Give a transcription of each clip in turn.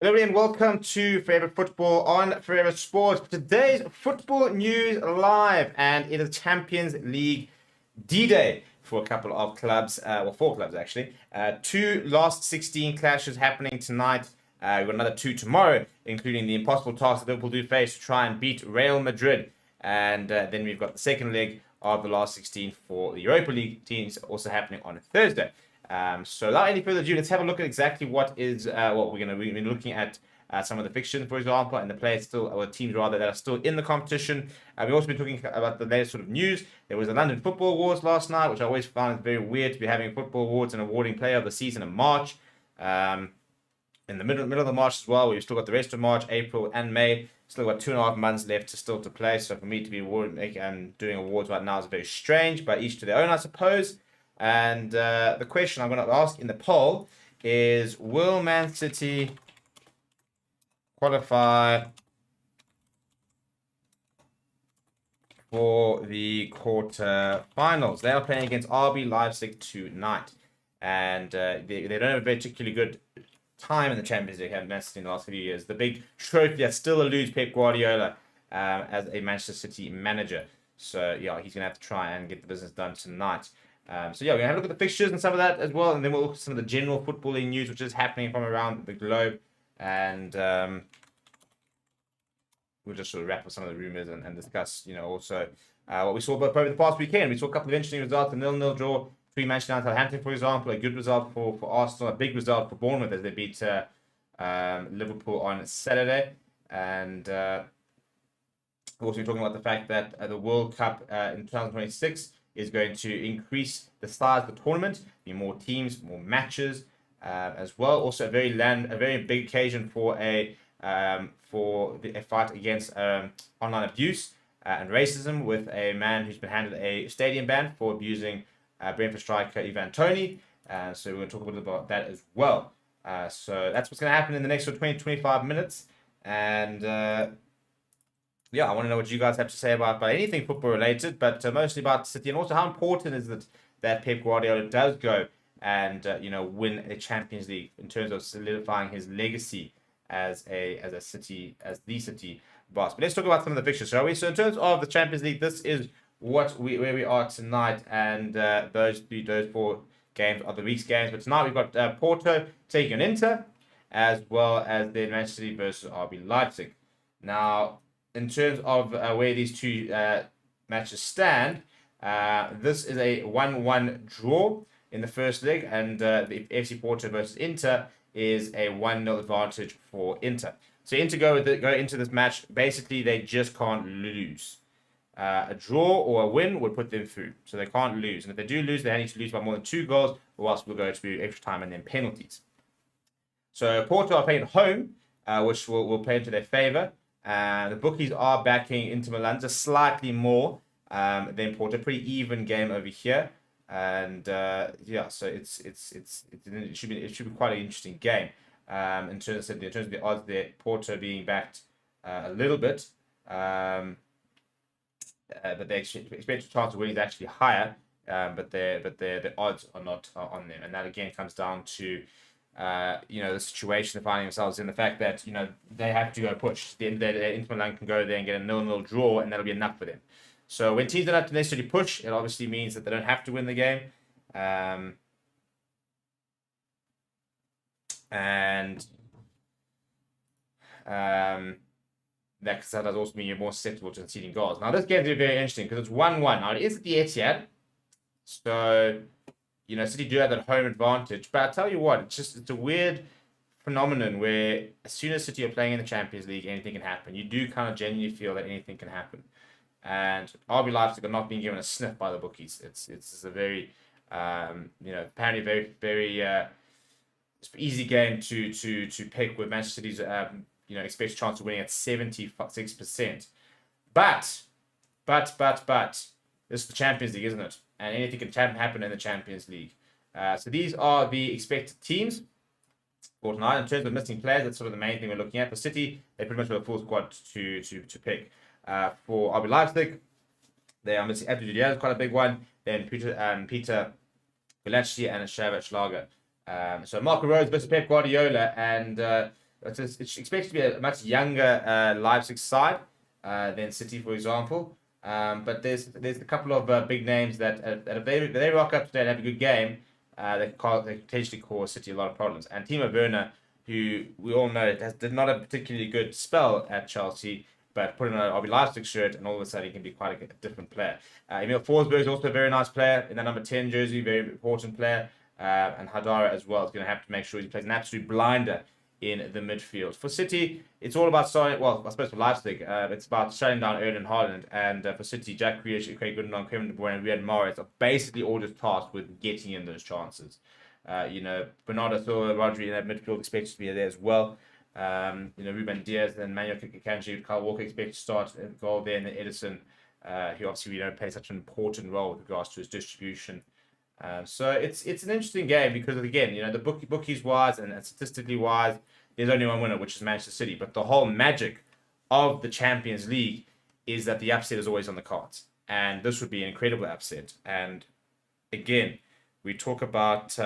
Hello and welcome to Forever Football on Forever Sports. Today's football news live, and it is Champions League D-Day for a couple of clubs, well, four clubs actually. Two last 16 clashes happening tonight. We've got another two tomorrow, including the impossible task that Liverpool do face to try and beat Real Madrid. And then we've got the second leg of the last 16 for the Europa League teams also happening on Thursday. So without any further ado, let's have a look at exactly what we're going to be looking at. Some of the fixtures, for example, and the players still, or teams rather, that are still in the competition. We've also been talking about the latest sort of news. There was the London Football Awards last night, which I always found very weird to be having football awards and awarding player of the season in March. In the middle of the March as well. We've still got the rest of March, April, and May. Still got 2.5 months left to play. So for me to be doing awards right now is very strange, but each to their own, I suppose. And the question I'm going to ask in the poll is: will Man City qualify for the quarter-finals? They are playing against RB Leipzig tonight, and they don't have a particularly good time in the Champions League, have Man City in the last few years. The big trophy that still eludes Pep Guardiola as a Manchester City manager. So yeah, he's gonna have to try and get the business done tonight. So yeah, we're gonna have a look at the fixtures and some of that as well, and then we'll look at some of the general footballing news which is happening from around the globe, and we'll just sort of wrap up some of the rumors and discuss, also what we saw over the past weekend. We saw a couple of interesting results: a 0-0 draw between Manchester United and Southampton, for example, a good result for Arsenal, a big result for Bournemouth as they beat Liverpool on Saturday, and we'll also be talking about the fact that the World Cup in 2026 is going to increase the size of the tournament, be more teams, more matches, as well. Also, a very big occasion for a fight against online abuse and racism, with a man who's been handed a stadium ban for abusing Brentford striker Ivan Toney. So we're going to talk a little bit about that as well. So that's what's going to happen in the next 20-25 minutes, and yeah, I want to know what you guys have to say about anything football related, but mostly about City, and also how important is it that Pep Guardiola does go and win a Champions League in terms of solidifying his legacy as the City boss. But let's talk about some of the fixtures, shall we? So in terms of the Champions League, this is where we are tonight, and those four games are the week's games. But tonight we've got Porto taking on Inter, as well as the Manchester City versus RB Leipzig. Now, in terms of where these two matches stand, this is a 1-1 draw in the first leg, and the FC Porto versus Inter is a 1-0 advantage for Inter. So Inter go into this match, basically they just can't lose. A draw or a win would put them through, so they can't lose. And if they do lose, they need to lose by more than 2 goals, or else we'll go to extra time and then penalties. So Porto are playing at home, which will play into their favour. The bookies are backing Inter Milan just slightly more than Porto. Pretty even game over here, and yeah, so it should be quite an interesting game. In terms of the odds, there, Porto being backed a little bit, but the expected chance of winning is actually higher. But the odds are not on them, and that again comes down to the situation they're finding themselves in, the fact that they have to go push. The Inter Milan can go there and get a 0-0 draw, and that'll be enough for them. So when teams don't have to necessarily push, it obviously means that they don't have to win the game. And that does also mean you're more susceptible to conceding goals. Now this game is very interesting because it's 1-1. Now it is at the Etihad, so City do have that home advantage. But I tell you what, it's a weird phenomenon where as soon as City are playing in the Champions League, anything can happen. You do kind of genuinely feel that anything can happen. And RB Leipzig are not being given a sniff by the bookies. It's a very apparently very very easy game to pick, with Manchester City's expected chance of winning at 76%. But this is the Champions League, isn't it? And anything can happen in the Champions League. So these are the expected teams for tonight. In terms of missing players, that's sort of the main thing we're looking at. For City, they pretty much have a full squad to pick. For RB Leipzig, they are missing Abdul Jadid, quite a big one. Then Peter Gulacsi and Shavach Lager. So Marco Rose versus Pep Guardiola, and it's expected to be a much younger Leipzig side than City, for example. But there's a couple of big names that if they rock up today and have a good game, they potentially cause City a lot of problems. And Timo Werner, who we all know did not a particularly good spell at Chelsea, but put in an RB Leipzig shirt, and all of a sudden he can be quite a different player. Emil Forsberg is also a very nice player in that number 10 jersey, very important player. And Hadara as well is going to have to make sure he plays an absolute blinder in the midfield. For City, it's all about starting. Well, I suppose for Leipzig, it's about shutting down Erling Haaland. And for City, Jack Grealish, Craig Gundogan, Kevin De Bruyne, and Riyad Mahrez are basically all just tasked with getting in those chances. Bernardo Silva, Rodri in that midfield expected to be there as well. Ruben Diaz and Manuel Kikanji, Kyle Walker expected to start a goal there, and then Edison, who obviously plays such an important role with regards to his distribution. So it's an interesting game because again, the bookies wise and statistically wise, there's only one winner, which is Manchester City. But the whole magic of the Champions League is that the upset is always on the cards, and this would be an incredible upset. And again, we talk about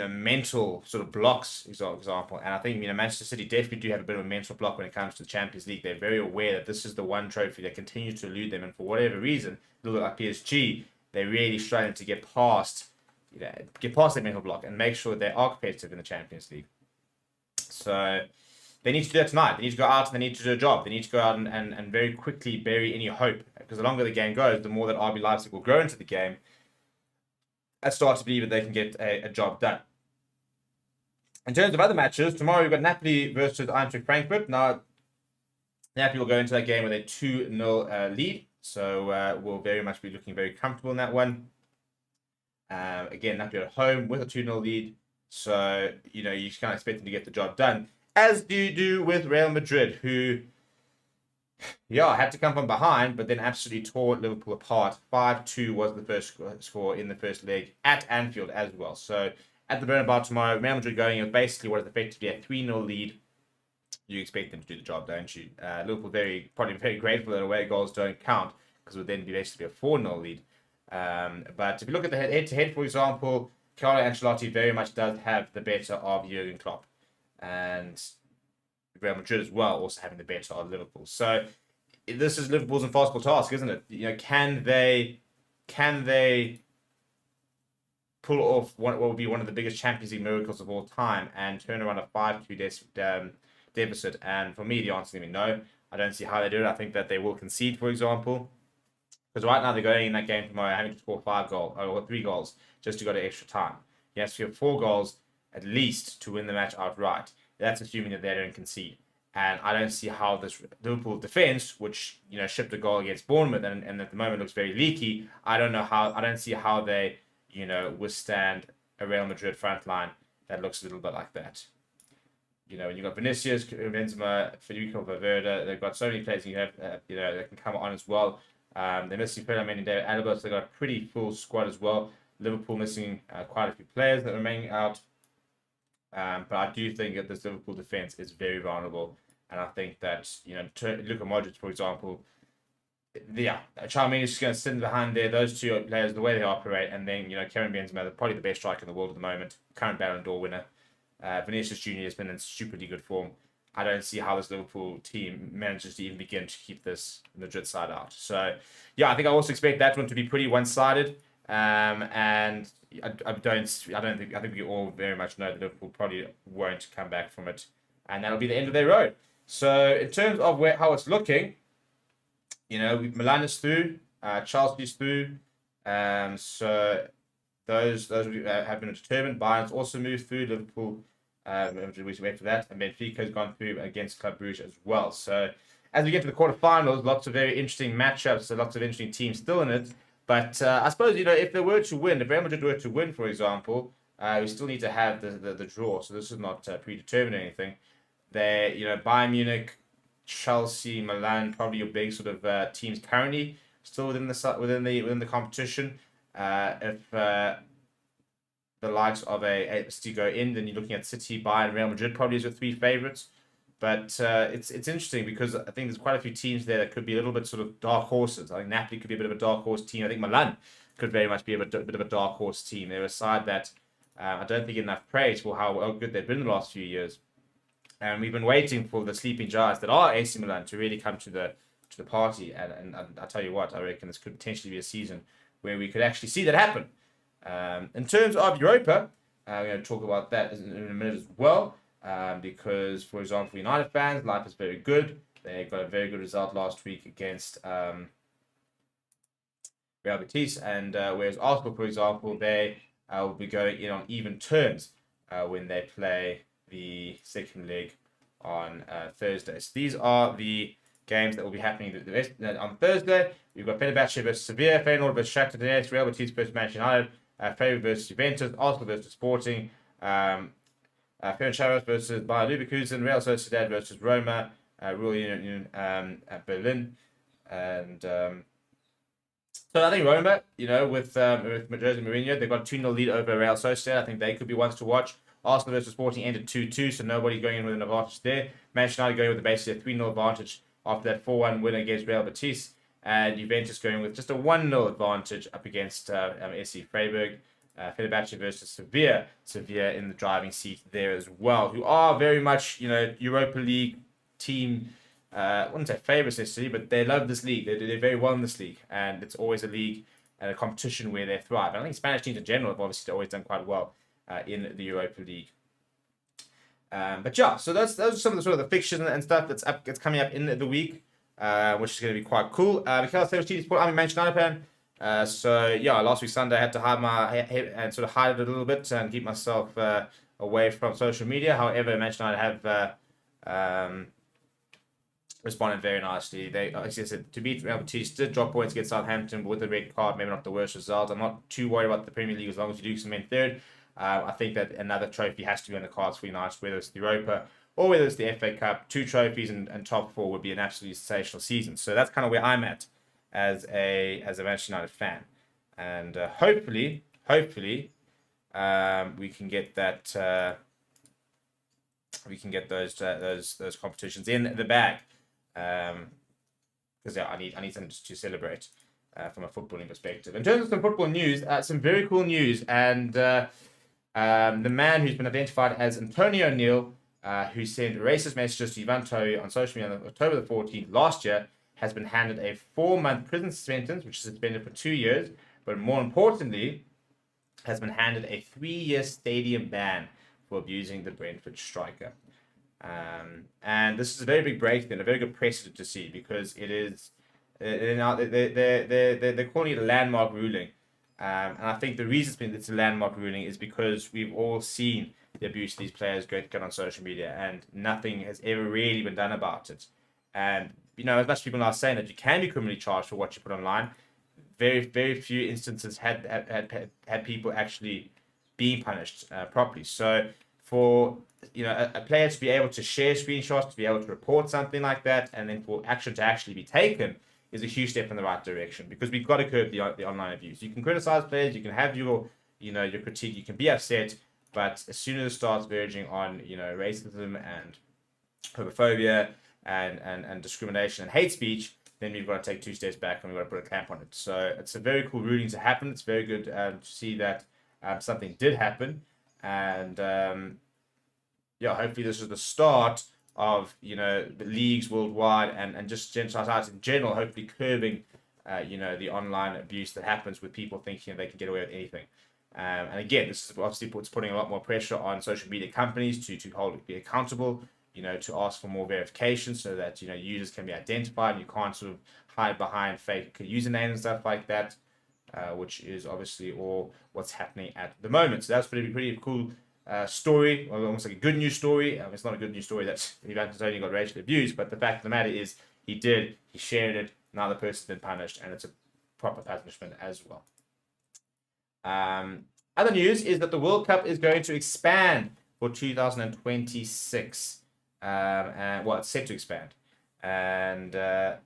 mental sort of blocks, example. And I think, Manchester City definitely do have a bit of a mental block when it comes to the Champions League. They're very aware that this is the one trophy that continues to elude them. And for whatever reason, a little like PSG, they're really struggling to get past that mental block and make sure they are competitive in the Champions League. So they need to do that tonight. They need to go out and they need to do a job. They need to go out and very quickly bury any hope. Because the longer the game goes, the more that RB Leipzig will grow into the game. I start to believe that they can get a job done. In terms of other matches, tomorrow we've got Napoli versus Eintracht Frankfurt. Now, Napoli will go into that game with a 2-0 lead. So we'll very much be looking very comfortable in that one. Again, Napoli at home with a 2-0 lead. So, you can't expect them to get the job done. As you do with Real Madrid, who, had to come from behind, but then absolutely tore Liverpool apart. 5-2 was the first score in the first leg at Anfield as well. So at the Bernabeu tomorrow, Real Madrid going with basically what is effectively a 3-0 lead. You expect them to do the job, don't you? Liverpool probably very grateful that away goals don't count, because it would then be basically a 4-0 lead. But if you look at the head-to-head, for example, Carlo Ancelotti very much does have the better of Jurgen Klopp. And Real Madrid as well, also having the better of Liverpool. So this is Liverpool's impossible task, isn't it? Can they pull off what will be one of the biggest Champions League miracles of all time and turn around a 5-2 deficit? And for me, the answer is going to be no. I don't see how they do it. I think that they will concede, for example. Because right now they're going in that game tomorrow having to score 3 goals just to go to extra time. You have to get 4 goals at least to win the match outright. That's assuming that they don't concede. And I don't see how this Liverpool defense, which shipped a goal against Bournemouth and at the moment looks very leaky, I don't see how they withstand a Real Madrid front line that looks a little bit like that. When you've got Vinicius, Benzema, Federico Valverde, they've got so many players you have that can come on as well. They're missing Ferdinand and David Alaba, so they've got a pretty full squad as well. Liverpool missing quite a few players that are remaining out. But I do think that this Liverpool defense is very vulnerable. And I think that, Luka Modric, for example, Tchouaméni is going to sit behind there. Those two players, the way they operate, and then, Karim Benzema, probably the best striker in the world at the moment, current Ballon d'Or winner. Vinicius Jr. has been in stupidly good form. I don't see how this Liverpool team manages to even begin to keep this Madrid side out. So, I think I also expect that one to be pretty one-sided. And I think we all very much know that Liverpool probably won't come back from it, and that'll be the end of their road. So in terms of how it's looking, Milan is through, Chelsea's through, so those have been determined. Bayern's also moved through. Liverpool, we wait for that, and Benfica's gone through against Club Brugge as well. So as we get to the quarterfinals, lots of very interesting matchups, so lots of interesting teams still in it. But I suppose, if they were to win, if Real Madrid were to win, for example, we still need to have the draw. So this is not predetermined or anything. Bayern Munich, Chelsea, Milan, probably your big sort of teams currently still within the competition. If the likes of a City go in, then you're looking at City, Bayern, Real Madrid probably as your 3 favourites. But it's interesting because I think there's quite a few teams there that could be a little bit sort of dark horses. I think Napoli could be a bit of a dark horse team. I think Milan could very much be a bit of a dark horse team. They're a side that I don't think enough praise for how good they've been in the last few years. And we've been waiting for the sleeping giants that are AC Milan to really come to the party. And I tell you what, I reckon this could potentially be a season where we could actually see that happen. In terms of Europa, we're going to talk about that in a minute as well. Because, for example, United fans, life is very good. They got a very good result last week against Real Betis. And whereas Arsenal, for example, they will be going in on even terms when they play the second leg on Thursday. So these are the games that will be happening on Thursday. We've got Fenerbahce versus Sevilla, Feyenoord versus Shakhtar Donetsk, Real Betis versus Manchester United, Feyenoord versus Juventus, Arsenal versus Sporting, Ferencváros versus Bayer Leverkusen, Real Sociedad versus Roma, Royal Union at Berlin, and so I think Roma, with Jose Mourinho, they've got a 2-0 lead over Real Sociedad. I think they could be ones to watch. Arsenal versus Sporting ended 2-2, so nobody going in with an advantage there. Manchester United going with basically a 3-0 advantage after that 4-1 win against Real Betis. And Juventus going with just a 1-0 advantage up against SC Freiburg. Fenerbahce versus Sevilla. Sevilla in the driving seat there as well, who are very much, Europa League team. I wouldn't say favourites necessarily, but they love this league. They do very well in this league. And it's always a league and a competition where they thrive. And I think Spanish teams in general have obviously always done quite well in the Europa League. But yeah, so those are some of the sort of the fixtures and stuff that's coming up in the week, which is going to be quite cool. Michael Stevie P, I'm a Manchester United fan. So yeah, last week Sunday I had to hide my head and sort of hide it a little bit and keep myself away from social media. However, Manchester United have responded very nicely. They, as I said, to beat Real Betis, did drop points against Southampton with a red card, maybe not the worst result. I'm not too worried about the Premier League as long as you do cement third. I think that another trophy has to be on the cards for United, whether it's the Europa or whether it's the FA Cup. 2 trophies and top 4 would be an absolutely sensational season. So that's kind of where I'm at as a Manchester United fan, and hopefully, we can get that. We can get those competitions in the bag, because I need something to celebrate from a footballing perspective. In terms of some football news, some very cool news, and the man who's been identified as Antonio Neal, who sent racist messages to Ivan Toney on social media on October the 14th last year, has been handed a 4-month prison sentence, which is suspended for 2 years, but more importantly, has been handed a 3-year stadium ban for abusing the Brentford striker. And this is a very big breakthrough and a very good precedent to see, because it is they're calling it a landmark ruling. And I think the reason it's a landmark ruling is because we've all seen the abuse these players go on social media, and nothing has ever really been done about it. And as much people are saying that you can be criminally charged for what you put online, very, very few instances had people actually being punished properly. So for a player to be able to share screenshots, to be able to report something like that, and then for action to actually be taken is a huge step in the right direction, because we've got to curb the online abuse. You can criticize players, you can have your critique, you can be upset, but as soon as it starts verging on racism and homophobia and discrimination and hate speech, then we've got to take 2 steps back and we've got to put a clamp on it. So it's a very cool ruling to happen. It's very good to see that something did happen, and hopefully this is the start of the leagues worldwide and just society in general, hopefully curbing the online abuse that happens with people thinking they can get away with anything. And again, this is obviously putting a lot more pressure on social media companies to be accountable, to ask for more verification so that users can be identified and you can't sort of hide behind fake usernames and stuff like that, which is obviously all what's happening at the moment. So that's pretty cool story, or almost like a good news story. It's not a good news story that Ivan Toney got racially abused, but the fact of the matter is he shared it. Now the person's been punished, and it's a proper punishment as well. Other news is that the World Cup is going to expand for 2026. It's set to expand, and they're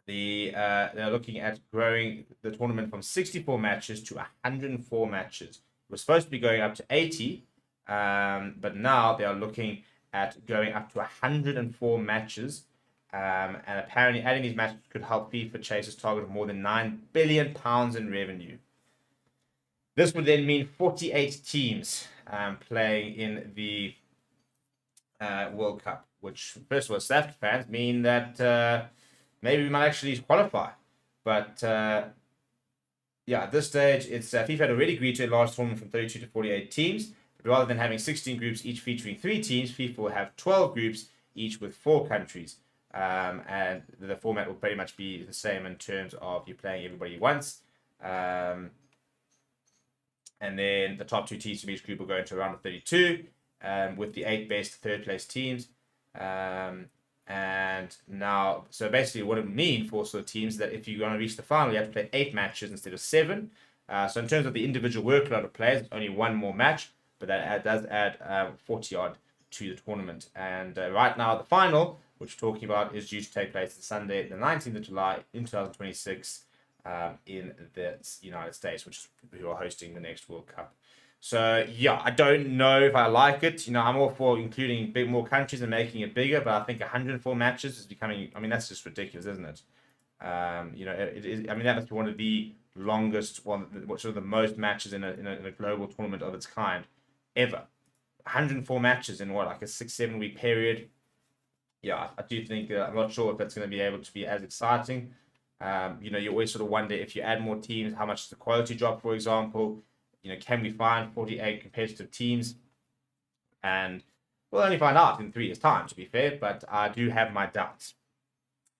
looking at growing the tournament from 64 matches to 104 matches. It was supposed to be going up to 80, but now they are looking at going up to 104 matches, And apparently adding these matches could help FIFA chase its target of more than £9 billion in revenue. This would then mean 48 teams playing in the World Cup, which, first of all, South African fans mean that maybe we might actually qualify. But yeah, at this stage, it's FIFA had already agreed to a large tournament from 32 to 48 teams. But rather than having 16 groups, each featuring 3 teams, FIFA will have 12 groups, each with 4 countries. And the format will pretty much be the same in terms of you playing everybody once. And then the top 2 teams from each group will go into a round of 32, with the 8 best third-place teams. And now, so basically what it means for sort of teams that if you're going to reach the final, you have to play 8 matches instead of 7. So in terms of the individual workload of players, it's only 1 more match, but that does add 40 odd to the tournament. And right now, the final, which we're talking about, is due to take place on Sunday, the 19th of July in 2026 in the United States, which is who are hosting the next World Cup. So yeah, I don't know if I like it. I'm all for including more countries and making it bigger, but I think 104 matches is becoming. I mean, that's just ridiculous, isn't it? It is. I mean, that must be one of the longest, sort of the most matches in a global tournament of its kind ever. 104 matches in like a 6-7 week period. Yeah, I do think I'm not sure if that's going to be able to be as exciting. You always sort of wonder if you add more teams, how much does the quality drop, for example. Can we find 48 competitive teams? And we'll only find out in 3 years' time, to be fair, but I do have my doubts.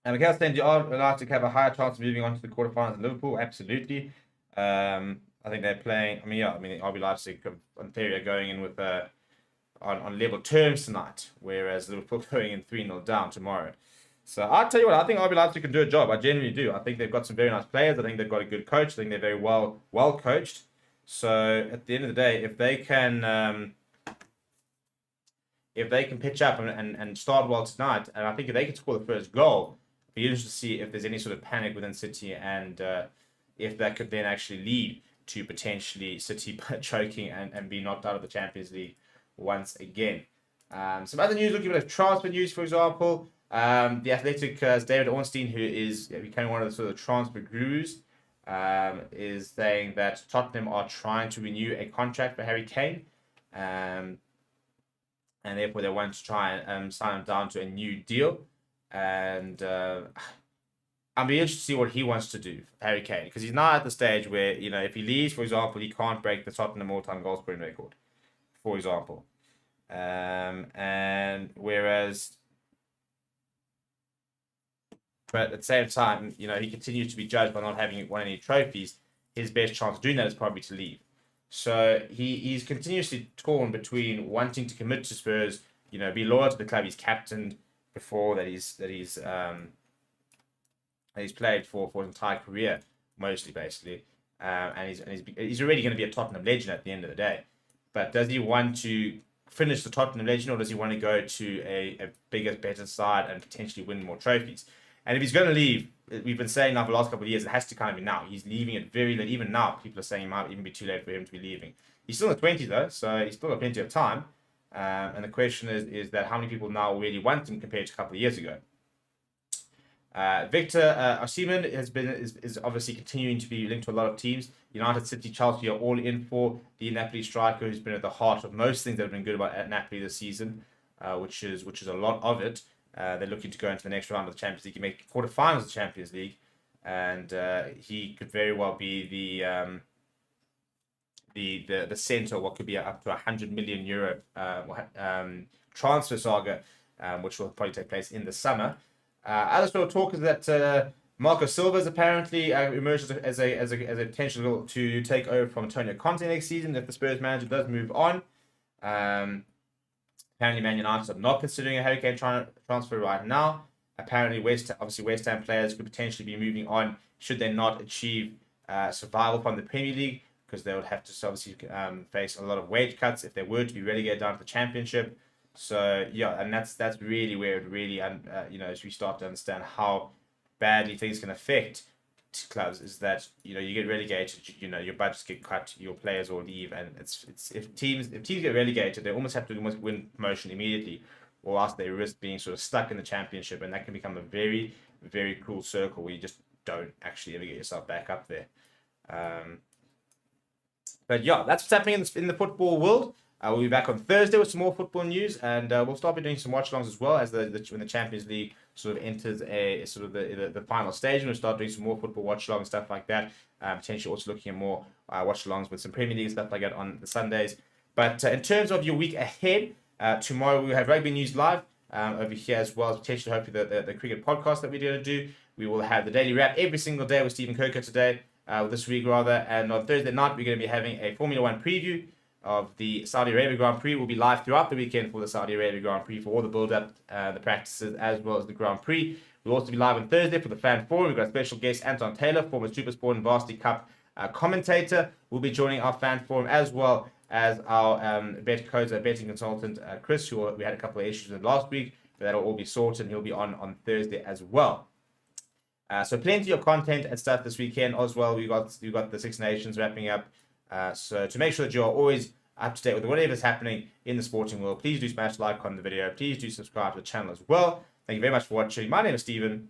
And Miguel saying, do you allowed to have a higher chance of moving on to the quarterfinals in Liverpool? Absolutely. I think they're playing. RB Leipzig in theory are going in with on level terms tonight, whereas Liverpool going in 3-0 down tomorrow. So I'll tell you what, I think RB Leipzig can do a job. I genuinely do. I think they've got some very nice players. I think they've got a good coach. I think they're very well coached. So at the end of the day, if they can pitch up and start well tonight, and I think if they can score the first goal, it'll be interesting to see if there's any sort of panic within City, and if that could then actually lead to potentially City choking and be knocked out of the Champions League once again. Some other news, looking at transfer news, for example, the Athletic's David Ornstein, who is becoming one of the sort of transfer gurus, is saying that Tottenham are trying to renew a contract for Harry Kane, and therefore they want to try and sign him down to a new deal. And I'll be interested to see what he wants to do, Harry Kane, because he's now at the stage where, if he leaves, for example, he can't break the Tottenham all-time goal scoring record, for example. And whereas, but at the same time, he continues to be judged by not having won any trophies. His best chance of doing that is probably to leave. So he's continuously torn between wanting to commit to Spurs, be loyal to the club he's captained before, that he's played for his entire career, mostly basically, and he's already going to be a Tottenham legend at the end of the day. But does he want to finish the Tottenham legend, or does he want to go to a bigger, better side and potentially win more trophies? And if he's going to leave, we've been saying now for the last couple of years, it has to kind of be now. He's leaving it very late. Even now, people are saying it might even be too late for him to be leaving. He's still in the 20s though, so he's still got plenty of time. And the question is that how many people now really want him compared to a couple of years ago? Victor Osimhen is obviously continuing to be linked to a lot of teams. United, City, Chelsea are all in for the Napoli striker, who's been at the heart of most things that have been good about Napoli this season, which is a lot of it. They're looking to go into the next round of the Champions League and make quarterfinals of the Champions League, and he could very well be the center of what could be up to €100 million transfer saga, which will probably take place in the summer. Other sort of talk is that Marco Silva has apparently emerged as a potential to take over from Antonio Conte next season if the Spurs manager does move on. Apparently, Man United are not considering a Harry Kane transfer right now. Apparently, West Ham players could potentially be moving on should they not achieve survival from the Premier League, because they would have to obviously face a lot of wage cuts if they were to be relegated down to the Championship. So yeah, and that's really where it really as we start to understand how badly things can affect clubs, is that you get relegated, your budgets get cut, your players will leave, and it's if teams get relegated, they almost have to win promotion immediately, or else they risk being sort of stuck in the championship, and that can become a very, very cruel circle where you just don't actually ever get yourself back up there. But yeah, that's what's happening in the football world. We'll be back on Thursday with some more football news, and we'll start doing some watch-alongs as well as when the Champions League sort of enters a sort of the final stage. We'll start doing some more football watch-alongs and stuff like that. Potentially also looking at more watch-alongs with some Premier League stuff like that on the Sundays. But in terms of your week ahead, tomorrow we'll have Rugby News Live over here, as well as potentially hopefully the cricket podcast that we're going to do. We will have the daily wrap every single day with Stephen Coker today, this week rather. And on Thursday night, we're going to be having a Formula One preview of the Saudi Arabia Grand Prix. Will be live throughout the weekend for the Saudi Arabia Grand Prix for all the build-up, the practices, as well as the Grand Prix. We'll also be live on Thursday for the Fan Forum. We've got special guest Anton Taylor, former Supersport and Varsity Cup commentator, will be joining our Fan Forum, as well as our betting consultant, Chris, who we had a couple of issues with last week, but that'll all be sorted, and he'll be on Thursday as well. So plenty of content and stuff this weekend as well. We've got the Six Nations wrapping up. So to make sure that you are always up to date with whatever's happening in the sporting world, please do smash like on the video. Please do subscribe to the channel as well. Thank you very much for watching. My name is Stephen,